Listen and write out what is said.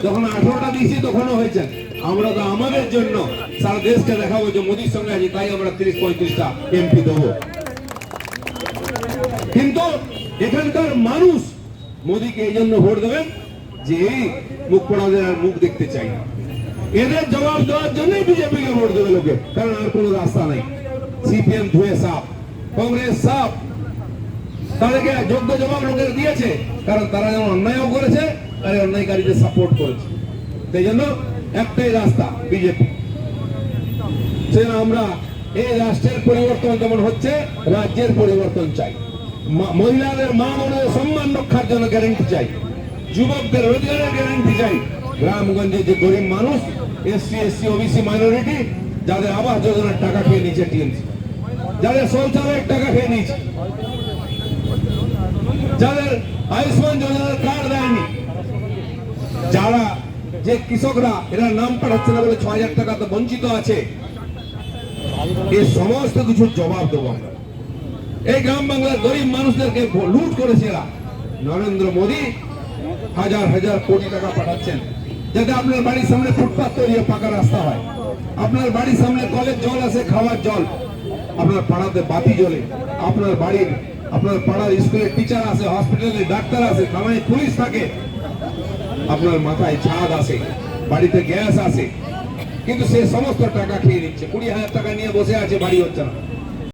যখন 18টা দিয়েছি তখনও হয়েছে। আমরা তো আমাদের জন্য সারা দেশকে দেখাবো যে মোদির সঙ্গে আছি, তাই আমরা 30-35টা এমপি দেবো। কিন্তু এখানকার মানুষ মোদিকে এই জন্য ভোট দেবেন যে এই মুখ পোড়াদের আর মুখ দেখতে চাই না। এদের জবাব দেওয়ার জন্যই বিজেপিকে ভোট দেবে লোকে, কারণ আর কোনো রাস্তা নেই। সিপিএম ধুয়ে সাফ, কংগ্রেস সাফ, তাদেরকে যোগ্য জবাব লোকের দিয়েছে, কারণ তারা যেমন অন্যায়ও করেছে আর অন্যায়কারীদের সাপোর্ট করেছে। সেই জন্য একটাই রাস্তা বিজেপি। সেজন্য আমরা এই রাষ্ট্রের পরিবর্তন যেমন হচ্ছে, রাজ্যের পরিবর্তন চাই। মহিলাদের, মা বোনের সম্মান রক্ষার জন্য গ্যারেন্টি চাই, যুবকদের রোজগারের গ্যারেন্টি চাই। গ্রামগঞ্জে যে গরিব মানুষ, এসসি, এসসি, ওবিসি মাইনরিটি, যাদের আবাস যোজনার টাকা খেয়ে নিয়েছে টিএমসি, যাদের শৌচালয়ের টাকা খেয়ে নিয়েছে, যাদের আয়ুষ্মান যোজনার কার্ড দেয়নি, যারা যে কৃষকরা এরা নাম পাঠাচ্ছে না বলে 6,000 টাকা তো বঞ্চিত আছে, এই সমস্ত কিছু জবাব দেবো আমরা। এই গ্রাম বাংলার গরিব মানুষদেরকে লুট করেছে এরা। নরেন্দ্র মোদী হাজার হাজার কোটি টাকা পাঠাচ্ছেন যাতে আপনার বাড়ির সামনে ফুটপাথ তৈরি, পাকা রাস্তা হয়, আপনার বাড়ির সামনে কলের জল আসে, খাওয়ার জল, আপনার পাড়াতে বাতি জ্বলে, আপনার পাড়ার স্কুলের টিচার আসে, হসপিটালে ডাক্তার আসে, থানায় পুলিশ থাকে, আপনার মাথায় ছাদ আসে, বাড়িতে গ্যাস আসে। কিন্তু সে সমস্ত টাকা খেয়ে নিচ্ছে, 20,000 টাকা নিয়ে বসে আছে, বাড়ি হচ্ছে না।